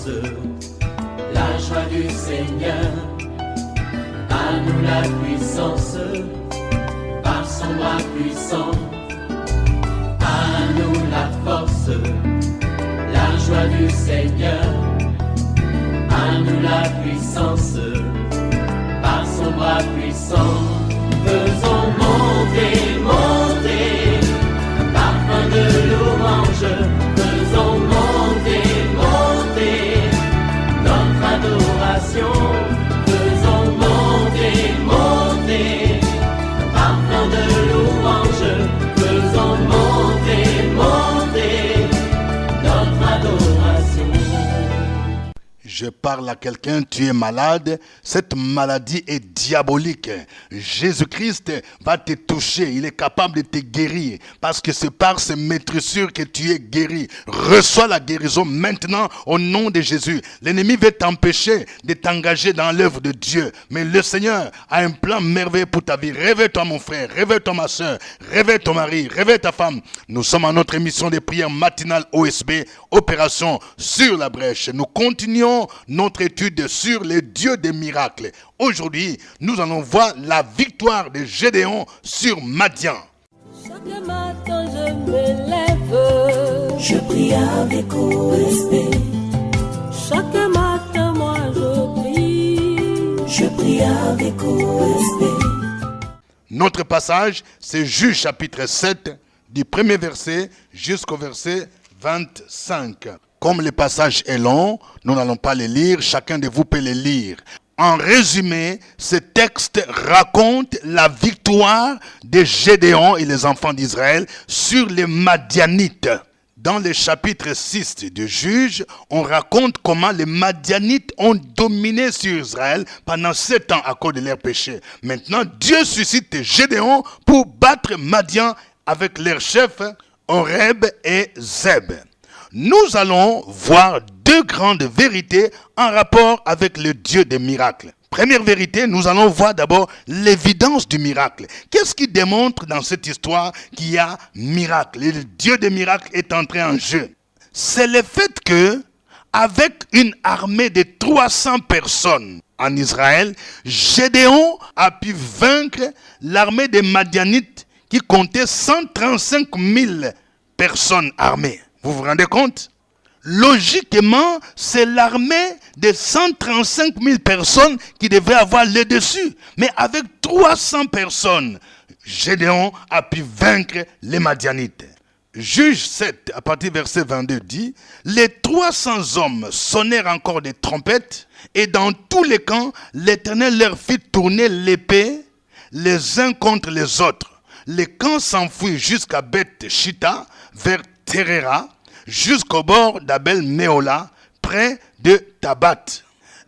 force, la joie du Seigneur. À nous la puissance, par son bras puissant. À nous la force, la joie du Seigneur. À nous la puissance, par son bras puissant. Faisons monter, monter, parfum de louange. Faisons monter, monter, notre adoration. Faisons monter, monter, parfum de louange. Faisons monter, monter, notre adoration. Je parle à quelqu'un, tu es malade, cette maladie est diabolique. Jésus-Christ va te toucher, il est capable de te guérir parce que c'est par ses maîtrissures que tu es guéri. Reçois la guérison maintenant au nom de Jésus. L'ennemi veut t'empêcher de t'engager dans l'œuvre de Dieu, mais le Seigneur a un plan merveilleux pour ta vie. Réveille-toi mon frère, réveille-toi ma soeur, réveille ton mari, réveille ta femme. Nous sommes à notre émission de prière matinale OSB, Opération sur la brèche. Nous continuons notre étude sur les dieux des miracles. Aujourd'hui, nous allons voir la victoire de Gédéon sur Madian. Chaque matin je me lève, je prie avec OSB. Chaque matin moi je prie avec OSB. Notre passage, c'est Juge chapitre 7, du premier verset jusqu'au verset 25. Comme le passage est long, nous n'allons pas le lire, chacun de vous peut le lire. En résumé, ce texte raconte la victoire de Gédéon et les enfants d'Israël sur les Madianites. Dans le chapitre 6 du Juge, on raconte comment les Madianites ont dominé sur Israël pendant 7 ans à cause de leurs péchés. Maintenant, Dieu suscite Gédéon pour battre Madian avec leurs chefs Oreb et Zeb. Nous allons voir deux grandes vérités en rapport avec le Dieu des miracles. Première vérité, nous allons voir d'abord l'évidence du miracle. Qu'est-ce qui démontre dans cette histoire qu'il y a miracle? Le Dieu des miracles est entré en jeu. C'est le fait que, avec une armée de 300 personnes en Israël, Gédéon a pu vaincre l'armée des Madianites qui comptait 135 000 personnes armées. Vous vous rendez compte? Logiquement, c'est l'armée de 135 000 personnes qui devait avoir le dessus. Mais avec 300 personnes, Gédéon a pu vaincre les Madianites. Juge 7, à partir du verset 22, dit « Les 300 hommes sonnèrent encore des trompettes, et dans tous les camps, l'Éternel leur fit tourner l'épée les uns contre les autres. Les camps s'enfuirent jusqu'à Beth-Shitta, vers Téréra, jusqu'au bord d'Abel-Méola, près de Tabat.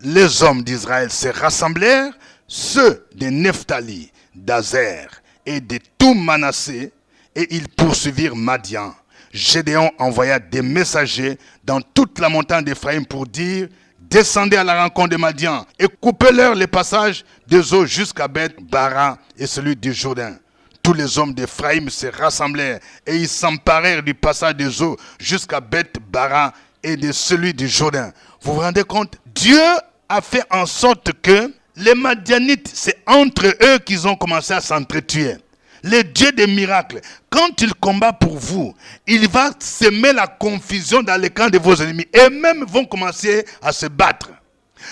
Les hommes d'Israël se rassemblèrent, ceux de Nephtali, d'Azer et de tout Manassé, et ils poursuivirent Madian. Gédéon envoya des messagers dans toute la montagne d'Éphraïm pour dire « Descendez à la rencontre de Madian et coupez-leur les passages des eaux jusqu'à Beth-Bara et celui du Jourdain. » Tous les hommes d'Éphraïm se rassemblèrent et ils s'emparèrent du passage des eaux jusqu'à Beth-Bara et de celui du Jourdain. Vous vous rendez compte? Dieu a fait en sorte que les Madianites, c'est entre eux qu'ils ont commencé à s'entretuer. Le Dieu des miracles, quand il combat pour vous, il va semer la confusion dans les camps de vos ennemis et même vont commencer à se battre.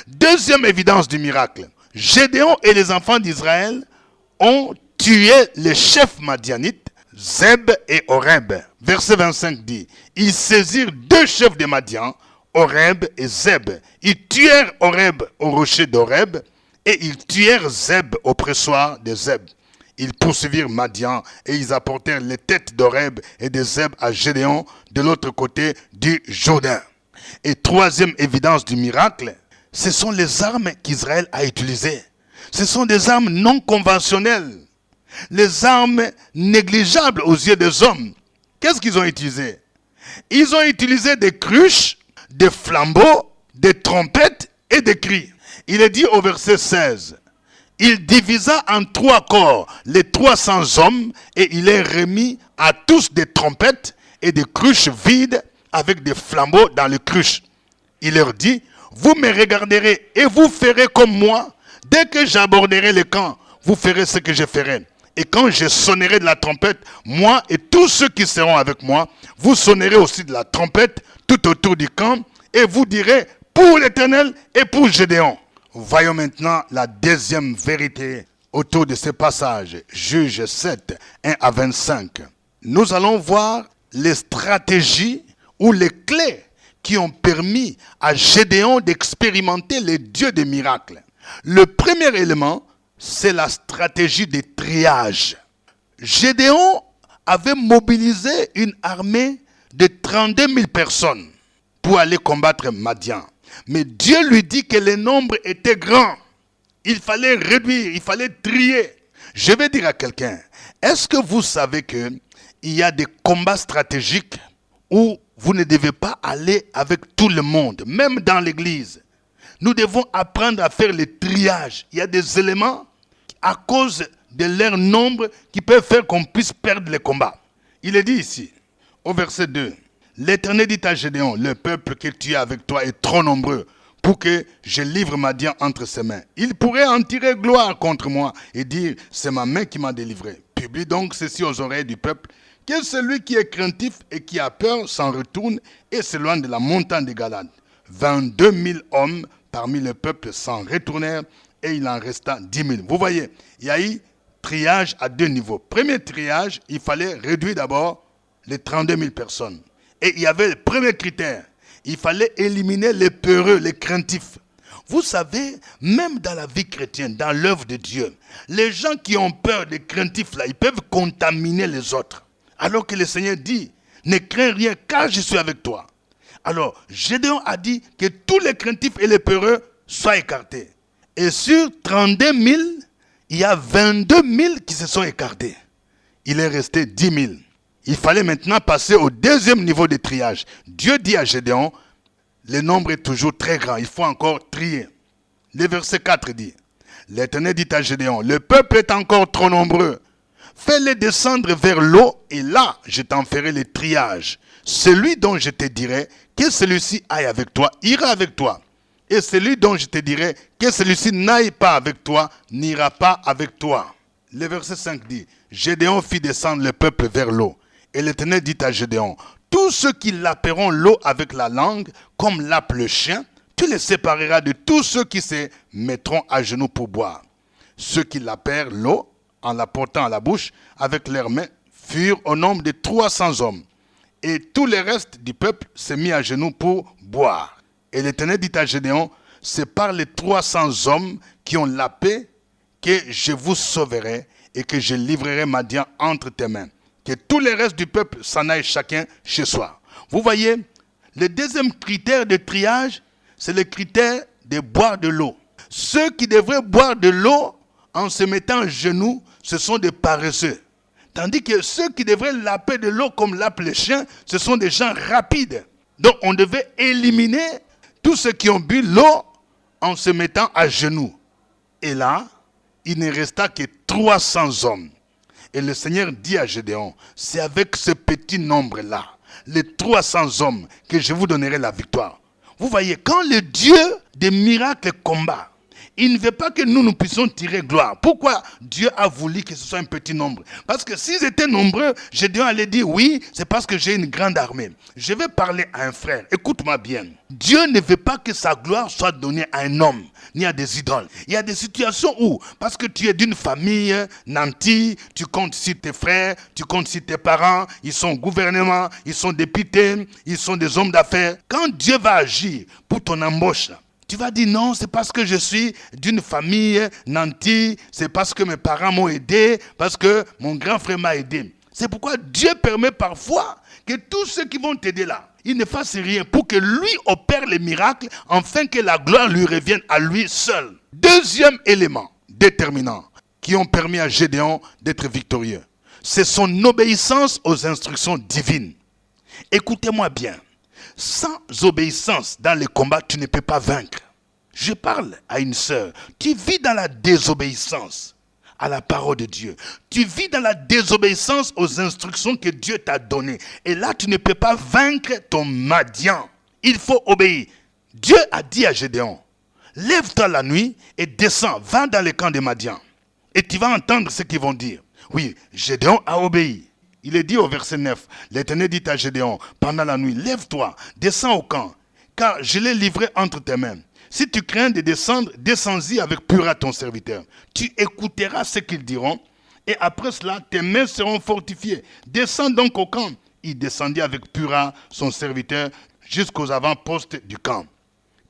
Deuxième évidence du miracle, Gédéon et les enfants d'Israël ont tué les chefs madianites, Zeb et Oreb. Verset 25 dit, ils saisirent deux chefs de Madian, Oreb et Zeb. Ils tuèrent Oreb au rocher d'Oreb et ils tuèrent Zeb au pressoir de Zeb. Ils poursuivirent Madian et ils apportèrent les têtes d'Oreb et de Zeb à Gédéon de l'autre côté du Jourdain. Et troisième évidence du miracle, ce sont les armes qu'Israël a utilisées. Ce sont des armes non conventionnelles. Les armes négligeables aux yeux des hommes. Qu'est-ce qu'ils ont utilisé? Ils ont utilisé des cruches, des flambeaux, des trompettes et des cris. Il est dit au verset 16, il divisa en 3 corps les 300 hommes et il les remit à tous des trompettes et des cruches vides avec des flambeaux dans les cruches. Il leur dit, vous me regarderez et vous ferez comme moi. Dès que j'aborderai le camp, vous ferez ce que je ferai. Et quand je sonnerai de la trompette, moi et tous ceux qui seront avec moi, vous sonnerez aussi de la trompette tout autour du camp et vous direz pour l'Éternel et pour Gédéon. Voyons maintenant la deuxième vérité autour de ce passage. Juges 7, 1 à 25. Nous allons voir les stratégies ou les clés qui ont permis à Gédéon d'expérimenter les dieux des miracles. Le premier élément, c'est la stratégie de triage. Gédéon avait mobilisé une armée de 32 000 personnes pour aller combattre Madian. Mais Dieu lui dit que le nombre était grand. Il fallait réduire, il fallait trier. Je vais dire à quelqu'un, est-ce que vous savez qu'il y a des combats stratégiques où vous ne devez pas aller avec tout le monde, même dans l'église. Nous devons apprendre à faire le triage. Il y a des éléments, à cause de leur nombre, qui peuvent faire qu'on puisse perdre le combat. Il est dit ici, au verset 2, « L'Éternel dit à Gédéon, le peuple que tu as avec toi est trop nombreux pour que je livre Madian entre ses mains. Il pourrait en tirer gloire contre moi et dire, c'est ma main qui m'a délivré. Publie donc ceci aux oreilles du peuple, que celui qui est craintif et qui a peur s'en retourne et s'éloigne de la montagne de Galade. 22 000 hommes parmi le peuple s'en retournèrent et il en resta 10 000. Vous voyez, il y a eu triage à deux niveaux. Premier triage, il fallait réduire d'abord les 32 000 personnes. Et il y avait le premier critère, il fallait éliminer les peureux, les craintifs. Vous savez, même dans la vie chrétienne, dans l'œuvre de Dieu, les gens qui ont peur des craintifs là, ils peuvent contaminer les autres. Alors que le Seigneur dit, ne crains rien car je suis avec toi. Alors, Gédéon a dit que tous les craintifs et les peureux soient écartés. Et sur 32 000, il y a 22 000 qui se sont écartés. Il est resté 10 000. Il fallait maintenant passer au deuxième niveau de triage. Dieu dit à Gédéon, le nombre est toujours très grand, il faut encore trier. Le verset 4 dit, l'Éternel dit à Gédéon, le peuple est encore trop nombreux. Fais-les descendre vers l'eau et là, je t'en ferai le triage. Celui dont je te dirai que celui-ci aille avec toi, ira avec toi. Et celui dont je te dirai que celui-ci n'aille pas avec toi, n'ira pas avec toi. Le verset 5 dit, Gédéon fit descendre le peuple vers l'eau. Et l'Éternel dit à Gédéon, tous ceux qui laperont l'eau avec la langue, comme lappe le chien, tu les sépareras de tous ceux qui se mettront à genoux pour boire. Ceux qui lapèrent l'eau, en la portant à la bouche, avec leurs mains, furent au nombre de 300 hommes. Et tout le reste du peuple s'est mis à genoux pour boire. Et l'Éternel dit à Gédéon, c'est par les 300 hommes qui ont lapé que je vous sauverai et que je livrerai Madian entre tes mains. Que tout le reste du peuple s'en aille chacun chez soi. Vous voyez, le deuxième critère de triage, c'est le critère de boire de l'eau. Ceux qui devraient boire de l'eau en se mettant à genoux, ce sont des paresseux. Tandis que ceux qui devraient laper de l'eau comme lappe les chiens, ce sont des gens rapides. Donc on devait éliminer tous ceux qui ont bu l'eau en se mettant à genoux. Et là, il ne resta que 300 hommes. Et le Seigneur dit à Gédéon, c'est avec ce petit nombre-là, les 300 hommes, que je vous donnerai la victoire. Vous voyez, quand le Dieu des miracles combat, il ne veut pas que nous puissions tirer gloire. Pourquoi Dieu a voulu que ce soit un petit nombre? Parce que s'ils étaient nombreux, Gédéon allait dire, oui, c'est parce que j'ai une grande armée. Je vais parler à un frère, écoute-moi bien. Dieu ne veut pas que sa gloire soit donnée à un homme, ni à des idoles. Il y a des situations où, parce que tu es d'une famille nantie, tu comptes sur tes frères, tu comptes sur tes parents, ils sont au gouvernement, ils sont députés, ils sont des hommes d'affaires. Quand Dieu va agir pour ton embauche, tu vas dire non, c'est parce que je suis d'une famille nantie, c'est parce que mes parents m'ont aidé, parce que mon grand frère m'a aidé. C'est pourquoi Dieu permet parfois que tous ceux qui vont t'aider là, ils ne fassent rien pour que lui opère les miracles, afin que la gloire lui revienne à lui seul. Deuxième élément déterminant qui ont permis à Gédéon d'être victorieux, c'est son obéissance aux instructions divines. Écoutez-moi bien. Sans obéissance dans les combats, tu ne peux pas vaincre. Je parle à une sœur. Tu vis dans la désobéissance à la parole de Dieu. Tu vis dans la désobéissance aux instructions que Dieu t'a données. Et là, tu ne peux pas vaincre ton Madian. Il faut obéir. Dieu a dit à Gédéon, lève-toi la nuit et descends, va dans les camps de Madian. Et tu vas entendre ce qu'ils vont dire. Oui, Gédéon a obéi. Il est dit au verset 9, l'Éternel dit à Gédéon, pendant la nuit, lève-toi, descends au camp, car je l'ai livré entre tes mains. Si tu crains de descendre, descends-y avec Pura ton serviteur. Tu écouteras ce qu'ils diront, et après cela, tes mains seront fortifiées. Descends donc au camp. Il descendit avec Pura son serviteur jusqu'aux avant-postes du camp.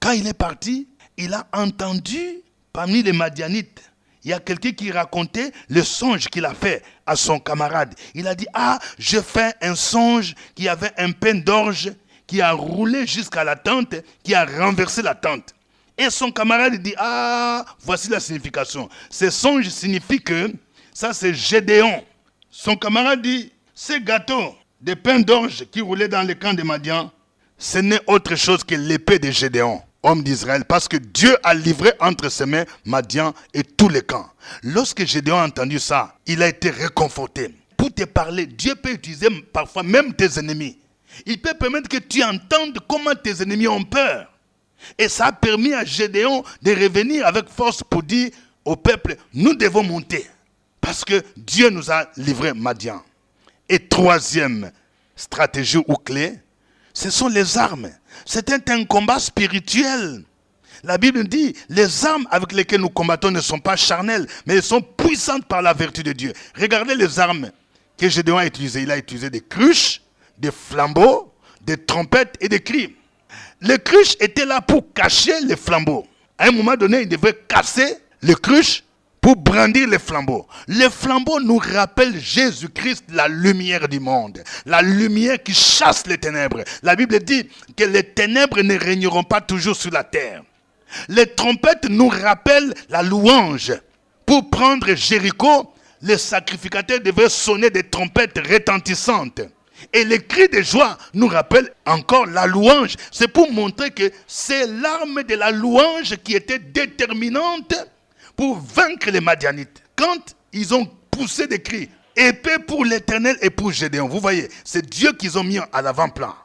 Quand il est parti, il a entendu parmi les Madianites, il y a quelqu'un qui racontait le songe qu'il a fait à son camarade. Il a dit, je fais un songe qui avait un pain d'orge qui a roulé jusqu'à la tente, qui a renversé la tente. Et son camarade dit, voici la signification. Ce songe signifie que ça c'est Gédéon. Son camarade dit, ces gâteaux de pain d'orge qui roulaient dans les camps de Madian, ce n'est autre chose que l'épée de Gédéon, homme d'Israël, parce que Dieu a livré entre ses mains Madian et tous les camps. Lorsque Gédéon a entendu ça, il a été réconforté. Pour te parler, Dieu peut utiliser parfois même tes ennemis. Il peut permettre que tu entendes comment tes ennemis ont peur. Et ça a permis à Gédéon de revenir avec force pour dire au peuple, nous devons monter. Parce que Dieu nous a livré Madian. Et troisième stratégie ou clé, ce sont les armes. C'était un combat spirituel. La Bible dit, les armes avec lesquelles nous combattons ne sont pas charnelles, mais elles sont puissantes par la vertu de Dieu. Regardez les armes que Gédéon a utilisées. Il a utilisé des cruches, des flambeaux, des trompettes et des cris. Les cruches étaient là pour cacher les flambeaux. À un moment donné, il devait casser les cruches pour brandir les flambeaux. Les flambeaux nous rappellent Jésus-Christ, la lumière du monde. La lumière qui chasse les ténèbres. La Bible dit que les ténèbres ne régneront pas toujours sur la terre. Les trompettes nous rappellent la louange. Pour prendre Jéricho, les sacrificateurs devaient sonner des trompettes retentissantes. Et les cris de joie nous rappellent encore la louange. C'est pour montrer que c'est l'arme de la louange qui était déterminante pour vaincre les Madianites. Quand ils ont poussé des cris, épée pour l'Éternel et pour Gédéon. Vous voyez, c'est Dieu qu'ils ont mis à l'avant-plan.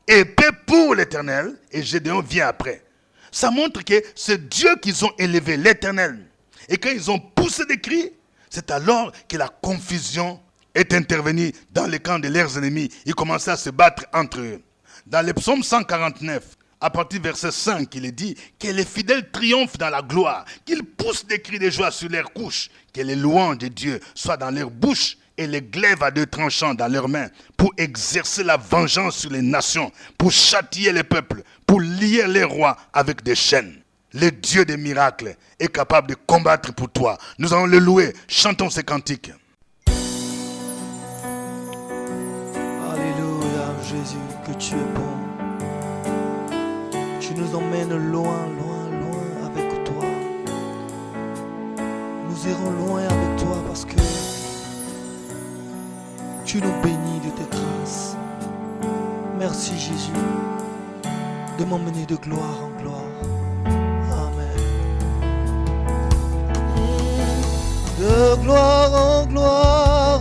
Épée pour l'Éternel et Gédéon vient après. Ça montre que c'est Dieu qu'ils ont élevé, l'Éternel. Et quand ils ont poussé des cris, c'est alors que la confusion est intervenue dans les camps de leurs ennemis. Ils commençaient à se battre entre eux. Dans le psaume 149, à partir du verset 5, il est dit que les fidèles triomphent dans la gloire, qu'ils poussent des cris de joie sur leurs couches, que les louanges de Dieu soient dans leur bouche et les glaives à deux tranchants dans leurs mains, pour exercer la vengeance sur les nations, pour châtier les peuples, pour lier les rois avec des chaînes. Le Dieu des miracles est capable de combattre pour toi. Nous allons le louer. Chantons ces cantiques. Alléluia, Jésus, que tu es bon. Tu nous emmènes loin, loin, loin avec toi. Nous irons loin avec toi parce que tu nous bénis de tes grâces. Merci Jésus de m'emmener de gloire en gloire. De gloire en gloire,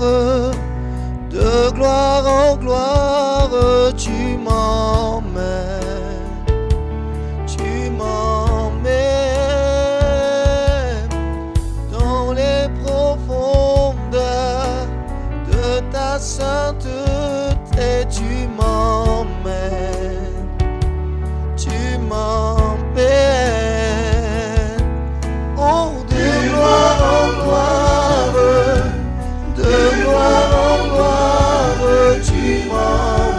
de gloire en gloire, tu m'emmènes, dans les profondeurs de ta sainteté, tu m'emmènes, oh, de gloire en gloire, de gloire en gloire, tu m'emmènes.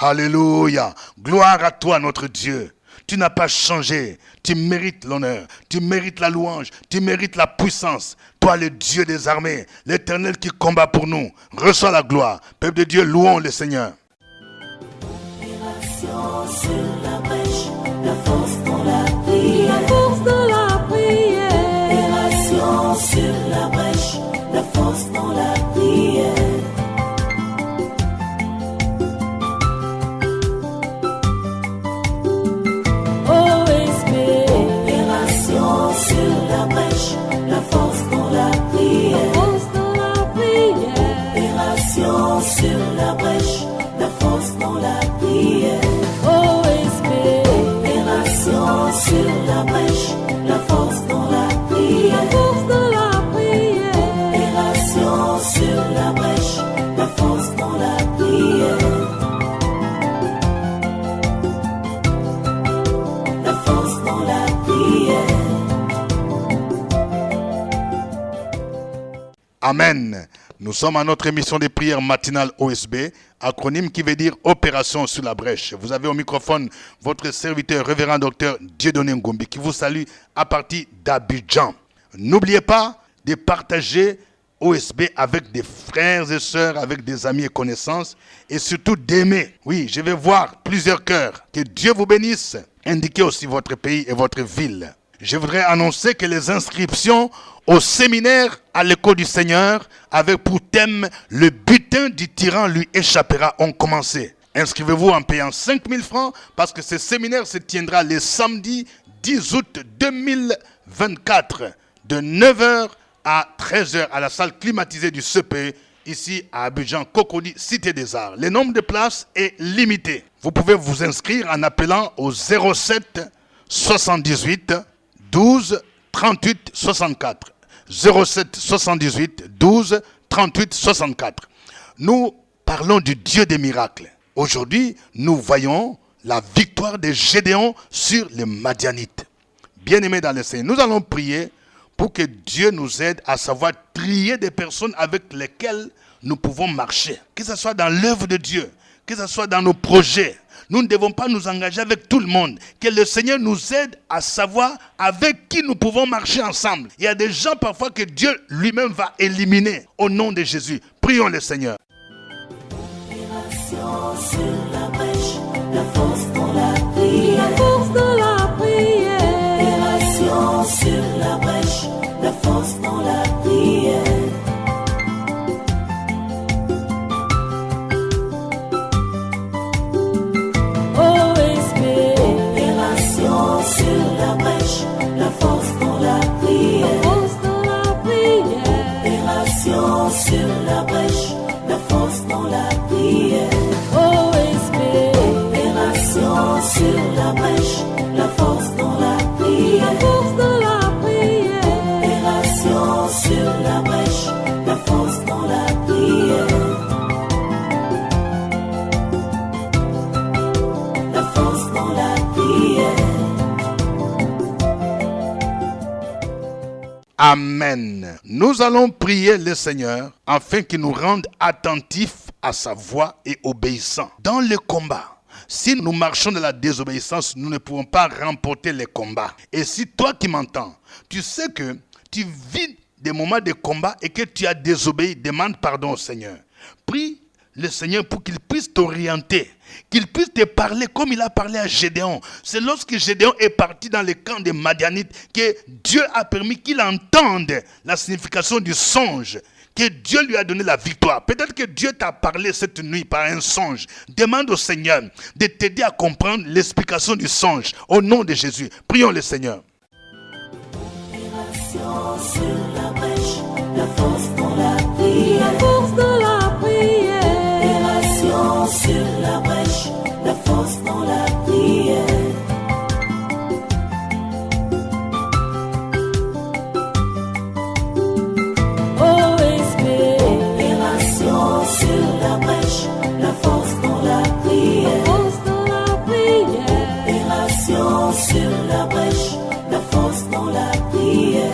Alléluia. Gloire à toi, notre Dieu. Tu n'as pas changé. Tu mérites l'honneur. Tu mérites la louange. Tu mérites la puissance. Toi, le Dieu des armées, l'Éternel qui combat pour nous. Reçois la gloire. Peuple de Dieu, louons le Seigneur. Sur la brèche, la force dans la prière. La force dans la prière. Opération sur la brèche, la force dans la prière. Opération sur la brèche, la force dans la prière. La force dans la prière. Opération sur la brèche, la force dans la prière. Opération sur la brèche, la force dans la prière. La force dans la prière. Opération sur la brèche, la force dans la prière. La force dans la prière. Amen. Nous sommes à notre émission de prière matinale OSB, acronyme qui veut dire Opération sur la brèche. Vous avez au microphone votre serviteur révérend docteur Dieudonné Ngombi qui vous salue à partir d'Abidjan. N'oubliez pas de partager OSB avec des frères et sœurs, avec des amis et connaissances et surtout d'aimer. Oui, je vais voir plusieurs cœurs. Que Dieu vous bénisse. Indiquez aussi votre pays et votre ville. Je voudrais annoncer que les inscriptions au séminaire à l'école du Seigneur avec pour thème « Le butin du tyran lui échappera » ont commencé. Inscrivez-vous en payant 5 000 francs parce que ce séminaire se tiendra le samedi 10 août 2024 de 9h à 13h à la salle climatisée du CPE ici à Abidjan, Cocody, Cité des Arts. Le nombre de places est limité. Vous pouvez vous inscrire en appelant au 07 78 12 38 64. 07 78 12 38 64. Nous parlons du Dieu des miracles. Aujourd'hui, nous voyons la victoire de Gédéon sur les Madianites. Bien-aimés dans le Seigneur, nous allons prier pour que Dieu nous aide à savoir trier des personnes avec lesquelles nous pouvons marcher. Que ce soit dans l'œuvre de Dieu, que ce soit dans nos projets. Nous ne devons pas nous engager avec tout le monde. Que le Seigneur nous aide à savoir avec qui nous pouvons marcher ensemble. Il y a des gens parfois que Dieu lui-même va éliminer au nom de Jésus. Prions le Seigneur. Opération sur la brèche, la force dans la prière. La force dans la prière. Opération sur la brèche, la force dans la prière. Opération sur la brèche, la force dans la prière. La force dans la prière. Opération sur la brèche, la force dans la prière. Opération sur la brèche, la force dans la prière. La force dans la prière. Opération sur la brèche, la force dans la prière. La force dans la prière. Amen. Nous allons prier le Seigneur afin qu'il nous rende attentifs à sa voix et obéissants. Dans le combat, si nous marchons dans la désobéissance, nous ne pouvons pas remporter les combats. Et si toi qui m'entends, tu sais que tu vis des moments de combat et que tu as désobéi, demande pardon au Seigneur. Prie le Seigneur pour qu'il puisse t'orienter, qu'il puisse te parler comme il a parlé à Gédéon. C'est lorsque Gédéon est parti dans le camp des Madianites que Dieu a permis qu'il entende la signification du songe, que Dieu lui a donné la victoire. Peut-être que Dieu t'a parlé cette nuit par un songe. Demande au Seigneur de t'aider à comprendre l'explication du songe. Au nom de Jésus, prions le Seigneur. Opération sur la brèche, la force dans la prière. La force dans la prière. Opération sur la brèche, la force dans la prière. Opération sur la brèche, la force dans la prière. La force dans la prière. Opération sur la brèche, la force dans la prière.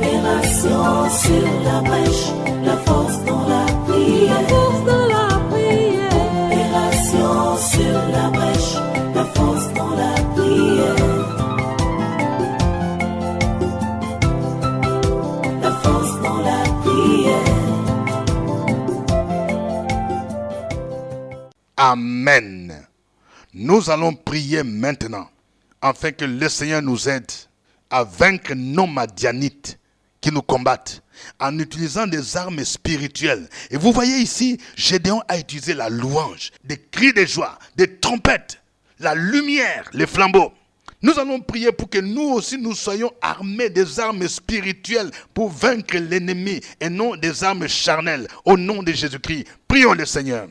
Opération sur la brèche, la force dans la prière. La force dans la prière. Amen. Nous allons prier maintenant afin que le Seigneur nous aide à vaincre nos madianites qui nous combattent en utilisant des armes spirituelles. Et vous voyez ici, Gédéon a utilisé la louange, des cris de joie, des trompettes, la lumière, les flambeaux. Nous allons prier pour que nous aussi nous soyons armés des armes spirituelles pour vaincre l'ennemi et non des armes charnelles. Au nom de Jésus-Christ, prions le Seigneur.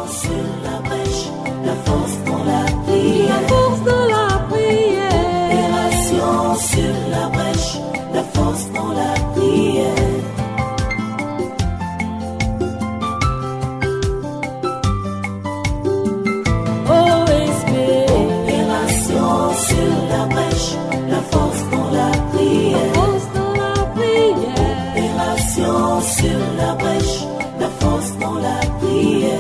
Sur la brèche, la force dans la prière, la force dans la prière. Opération sur la brèche, la force dans la prière. OSB. Opération sur la brèche, la force dans la prière, la force dans la prière. Opération sur la brèche, la force dans la prière.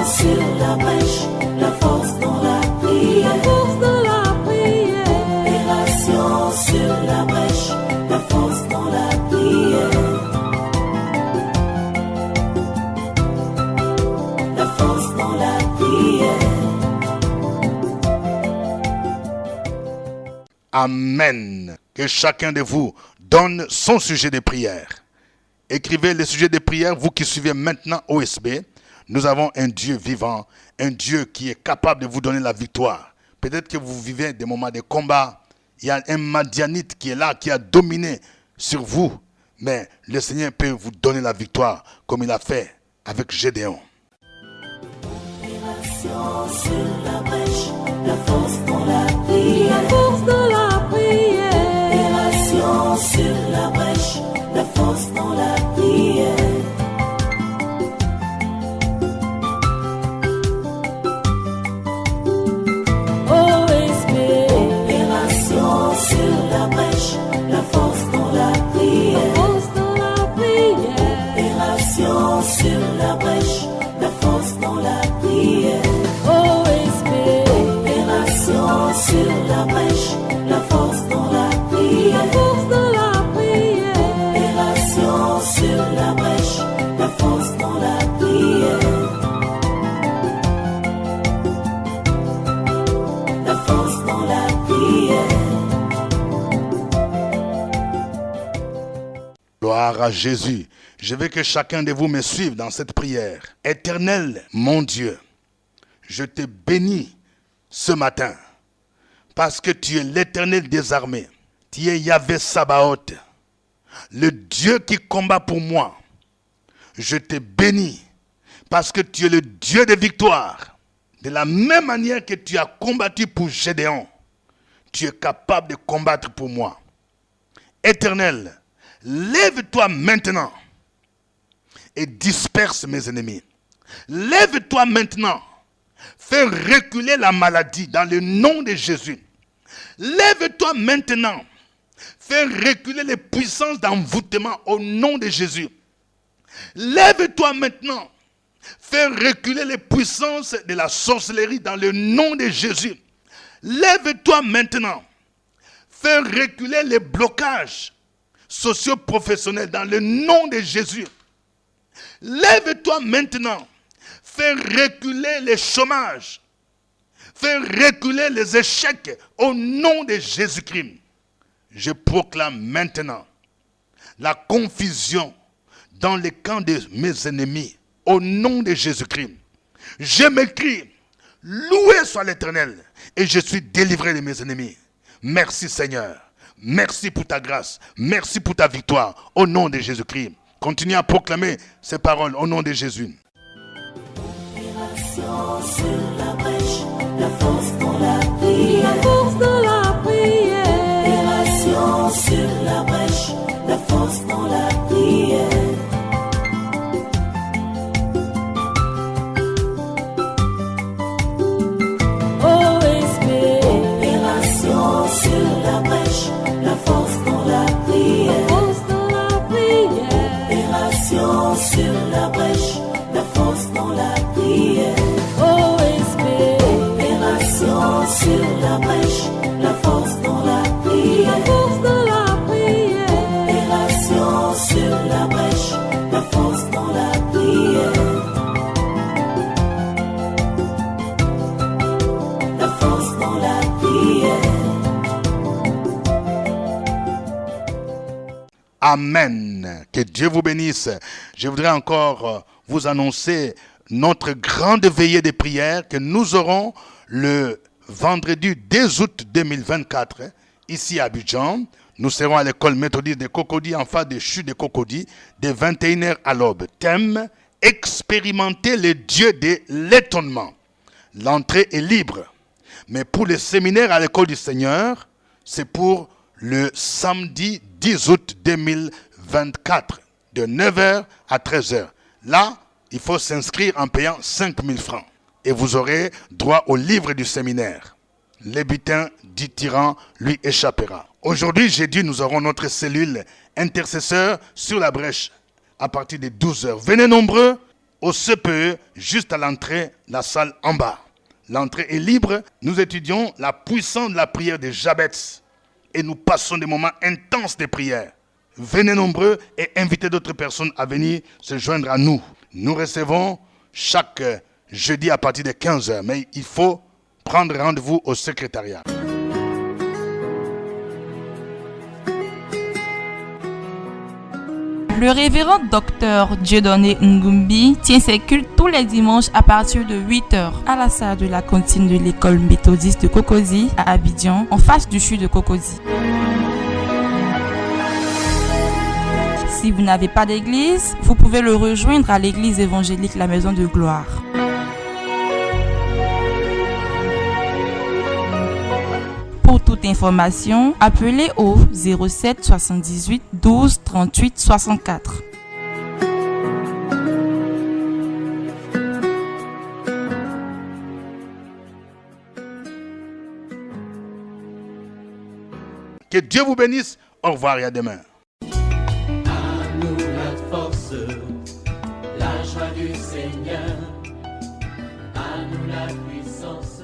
Sur la brèche, la force dans la prière, la force dans la prière. Opération sur la brèche, la force dans la prière, la force dans la prière. Amen. Que chacun de vous donne son sujet de prière. Écrivez le sujet de prière, vous qui suivez maintenant OSB. Nous avons un Dieu vivant, un Dieu qui est capable de vous donner la victoire. Peut-être que vous vivez des moments de combat. Il y a un Madianite qui est là, qui a dominé sur vous. Mais le Seigneur peut vous donner la victoire, comme il a fait avec Gédéon. Opération sur la brèche, la force dans la prière, la force dans la prière. Opération sur la brèche, la force dans la prière. Sur la brèche, la force dans la prière, la force dans la prière. Opération sur la brèche, la force dans la prière. OSB. Opération sur la brèche, la force dans la prière, la force dans la prière. Opération sur la brèche, la force dans la prière, la force dans la prière. Gloire à Jésus. Je veux que chacun de vous me suive dans cette prière. Éternel, mon Dieu, je te bénis ce matin parce que tu es l'Éternel des armées. Tu es Yahvé Sabaoth, le Dieu qui combat pour moi. Je te bénis parce que tu es le Dieu de victoire. De la même manière que tu as combattu pour Gédéon, tu es capable de combattre pour moi. Éternel, lève-toi maintenant et disperse mes ennemis. Lève-toi maintenant. Fais reculer la maladie dans le nom de Jésus. Lève-toi maintenant. Fais reculer les puissances d'envoûtement au nom de Jésus. Lève-toi maintenant. Fais reculer les puissances de la sorcellerie dans le nom de Jésus. Lève-toi maintenant. Fais reculer les blocages socio-professionnels dans le nom de Jésus. Lève-toi maintenant. Fais reculer les chômages. Fais reculer les échecs au nom de Jésus-Christ. Je proclame maintenant la confusion dans les camps de mes ennemis au nom de Jésus-Christ. Je m'écris, loué soit l'Éternel, et je suis délivré de mes ennemis. Merci Seigneur. Merci pour ta grâce. Merci pour ta victoire. Au nom de Jésus-Christ. Continuez à proclamer ces paroles au nom de Jésus. Opération sur la brèche, la force dans la prière, la force dans la prière. Opération sur la brèche, la force dans la prière. OSB. Opération sur la brèche, la force dans la prière, la force dans la prière. Opération sur la brèche, la force dans la prière. OSB. Opération sur la brèche, la force dans la prière, la force dans la prière. Opération sur la brèche. Amen. Que Dieu vous bénisse. Je voudrais encore vous annoncer notre grande veillée de prière que nous aurons le vendredi 2 août 2024 ici à Abidjan. Nous serons à l'école méthodiste de Cocody en face des chutes de Cocody de 21h à l'aube. Thème: expérimenter le Dieu de l'étonnement. L'entrée est libre. Mais pour le séminaire à l'école du Seigneur, c'est pour le samedi 10 août 2024 de 9h à 13h. Là, il faut s'inscrire en payant 5 000 francs. Et vous aurez droit au livre du séminaire. Le butin du tyran lui échappera. Aujourd'hui, jeudi, nous aurons notre cellule intercesseur sur la brèche à partir de 12h. Venez nombreux au CPE, juste à l'entrée, la salle en bas. L'entrée est libre. Nous étudions la puissance de la prière de Jabez. Et nous passons des moments intenses de prière. Venez nombreux et invitez d'autres personnes à venir se joindre à nous. Nous recevons chaque jeudi à partir de 15h. Mais il faut prendre rendez-vous au secrétariat. Le révérend docteur Dieudonné Ngumbi tient ses cultes tous les dimanches à partir de 8h à la salle de la cantine de l'école méthodiste de Cocody à Abidjan, en face du CHU de Cocody. Si vous n'avez pas d'église, vous pouvez le rejoindre à l'église évangélique La Maison de Gloire. Pour toute information, appelez au 07 78 12 38 64. Que Dieu vous bénisse. Au revoir et à demain. À nous la force, la joie du Seigneur, à nous la puissance.